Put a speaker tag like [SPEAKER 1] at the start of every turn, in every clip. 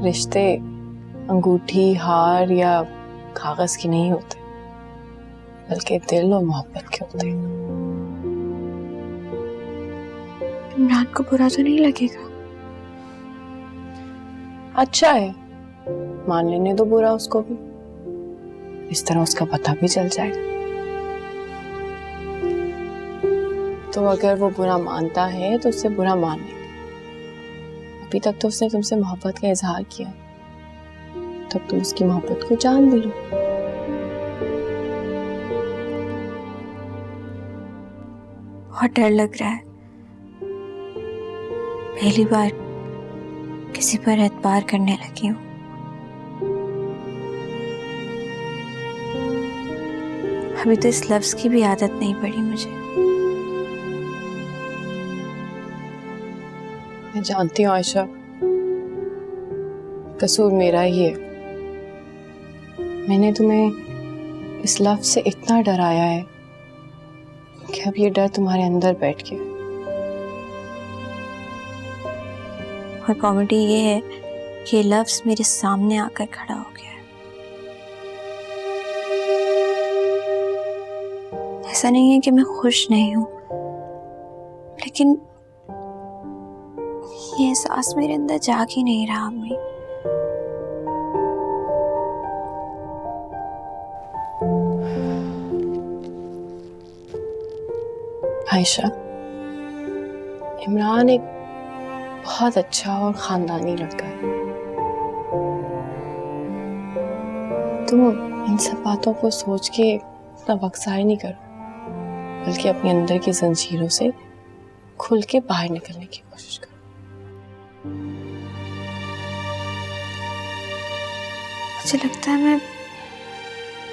[SPEAKER 1] रिश्ते अंगूठी, हार या कागज की नहीं होते, बल्कि दिल और मोहब्बत के होते हैं।
[SPEAKER 2] इमरान को बुरा तो नहीं लगेगा?
[SPEAKER 1] अच्छा है, मान लेने दो बुरा उसको भी, इस तरह उसका पता भी चल जाएगा। तो अगर वो बुरा मानता है तो उससे बुरा मान ले। अभी तक तो उसने तुमसे मोहब्बत का इजहार किया, तब तुम उसकी मोहब्बत को जान भी लो।
[SPEAKER 2] बहुत डर लग रहा है, पहली बार किसी पर एतबार करने लगी हूँ। अभी तो इस लफ्ज की भी आदत नहीं पड़ी मुझे।
[SPEAKER 1] मैं जानती हूँ आयशा, कसूर मेरा ही है। मैंने तुम्हें इस लफ्ज से इतना डराया है कि अब ये डर तुम्हारे अंदर बैठ गया।
[SPEAKER 2] और कॉमेडी ये है कि ये लफ्ज मेरे सामने आकर खड़ा हो गया है। ऐसा नहीं है कि मैं खुश नहीं हूं, लेकिन ये एहसास मेरे अंदर जाग ही नहीं रहा अम्मी।
[SPEAKER 1] आयशा, इमरान एक बहुत अच्छा और खानदानी लड़का है। तुम इन सब बातों को सोच के अपना वक्त ज़ाया नहीं करो, बल्कि अपने अंदर की जंजीरों से खुल के बाहर निकलने की कोशिश करो।
[SPEAKER 2] मुझे लगता है मैं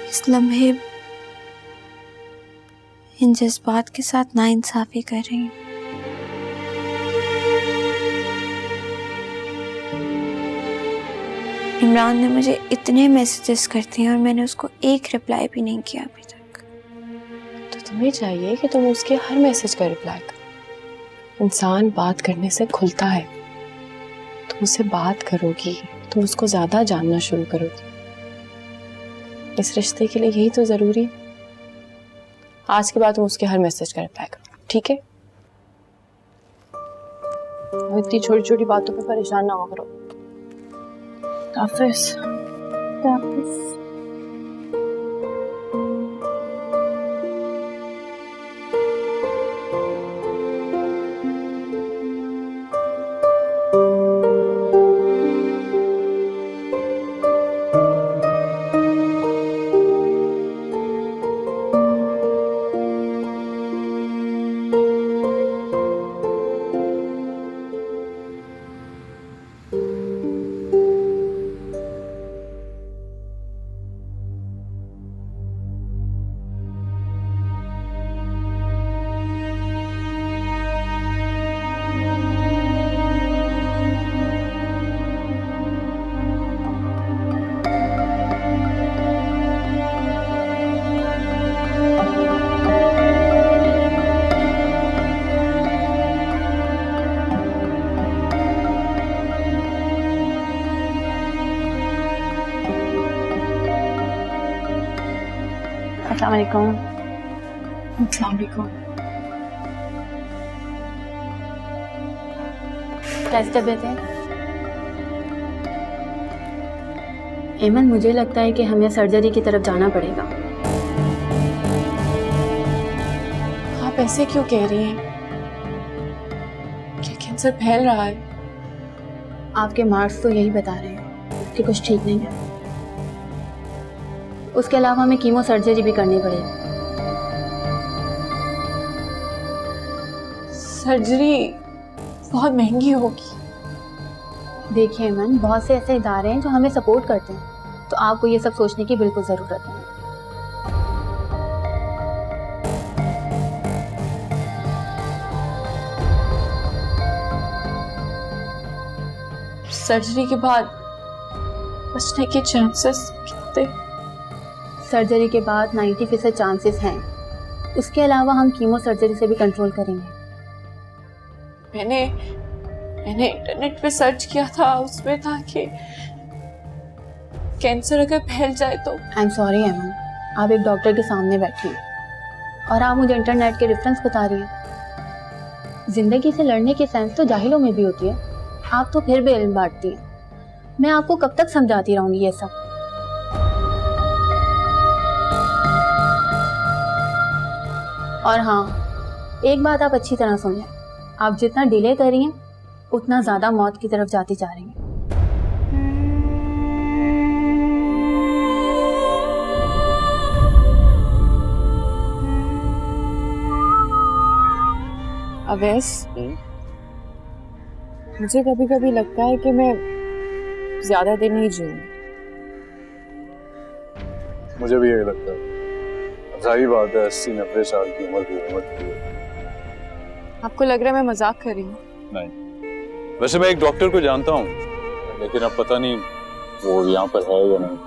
[SPEAKER 2] इस लम्हे इन जज्बात के साथ नाइंसाफी कर रही हूँ। इमरान ने मुझे इतने मैसेजेस कर दिए और मैंने उसको एक रिप्लाई भी नहीं किया अभी तक।
[SPEAKER 1] तो तुम्हें चाहिए कि तुम उसके हर मैसेज का रिप्लाई करो। इंसान बात करने से खुलता है। तुम उससे बात करोगी, तुम उसको ज्यादा जानना शुरू करोगी। इस रिश्ते के लिए यही तो जरूरी है। आज के बाद तुम उसके हर मैसेज का रिप्लाई करो, ठीक है? इतनी छोटी छोटी बातों पे परेशान ना हो करो। हाफिज। अस्सलाम वालेकुम। अस्सलाम वालेकुम।
[SPEAKER 3] कैसी तबीयत है? एमन, मुझे लगता है कि हमें सर्जरी की तरफ जाना पड़ेगा।
[SPEAKER 1] आप ऐसे क्यों कह रही हैं? क्या कैंसर फैल रहा है?
[SPEAKER 3] आपके मार्क्स तो यही बता रहे हैं कि कुछ ठीक नहीं है। उसके अलावा हमें कीमो सर्जरी भी करनी पड़ेगी।
[SPEAKER 1] सर्जरी बहुत महंगी होगी।
[SPEAKER 3] देखिए एमन, बहुत से ऐसे इदारे हैं जो हमें सपोर्ट करते हैं, तो आपको ये सब सोचने की बिल्कुल ज़रूरत नहीं।
[SPEAKER 1] सर्जरी के बाद बचने के चांसेस कितने?
[SPEAKER 3] सर्जरी के बाद 90% चांसेस हैं। उसके अलावा हम कीमो सर्जरी से भी कंट्रोल करेंगे।
[SPEAKER 1] मैंने इंटरनेट पे सर्च किया था, उसमें था कि कैंसर अगर फैल जाए तो।
[SPEAKER 3] आई एम सॉरी एमन, आप एक डॉक्टर के सामने बैठी हैं और आप मुझे इंटरनेट के रेफरेंस बता रही हैं। जिंदगी से लड़ने की सेंस तो जाहिलों में भी होती है, आप तो फिर भी इल्म बांटती हैं। मैं आपको कब तक समझाती रहूंगी ये सब। और हाँ, एक बात आप अच्छी तरह सुन लें, आप जितना डिले कर रही हैं उतना ज्यादा मौत की तरफ जाती जा रही हैं।
[SPEAKER 1] अवैस, मुझे कभी कभी लगता है कि मैं ज्यादा दिन नहीं जीऊंगी।
[SPEAKER 4] मुझे भी यही लगता है। जाहिर बात है, 80-90 साल की उम्र की है।
[SPEAKER 1] आपको लग रहा है मैं मजाक कर रही हूँ?
[SPEAKER 4] नहीं, वैसे मैं एक डॉक्टर को जानता हूँ, लेकिन अब पता नहीं वो यहाँ पर है या नहीं।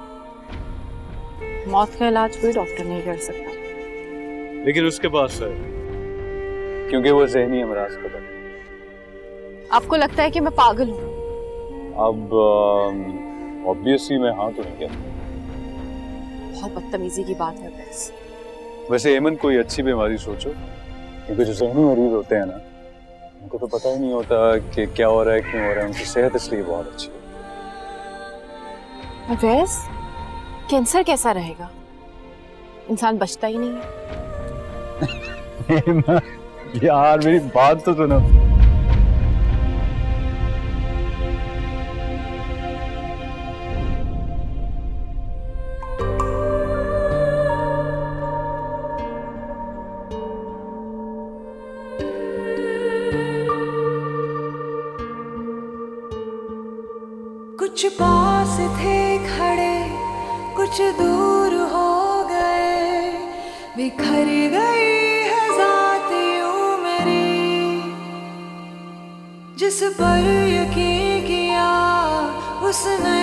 [SPEAKER 1] मौत का इलाज कोई डॉक्टर नहीं कर सकता,
[SPEAKER 4] लेकिन उसके पास है, क्योंकि वो ज़हनी अमराज का है।
[SPEAKER 1] आपको लगता है कि मैं पागल हूँ?
[SPEAKER 4] अब ऑब्वियसली मैं हाँ तो नहीं कहता।
[SPEAKER 1] बहुत बदतमीजी की बात है अवैस।
[SPEAKER 4] वैसे एमन कोई अच्छी बीमारी सोचो, क्योंकि जो ज़हनी मरीज होते हैं ना, उनको तो पता ही नहीं होता कि क्या हो रहा है, क्यों हो रहा है। उनकी सेहत इसलिए बहुत अच्छी है।
[SPEAKER 1] अवैस, कैंसर कैसा रहेगा? इंसान बचता ही नहीं है।
[SPEAKER 4] यार मेरी बात तो सुनो।
[SPEAKER 5] कुछ पास थे खड़े, कुछ दूर हो गए, बिखर गई है ज़ात यूं मेरी। जिस पर यकीन किया उसने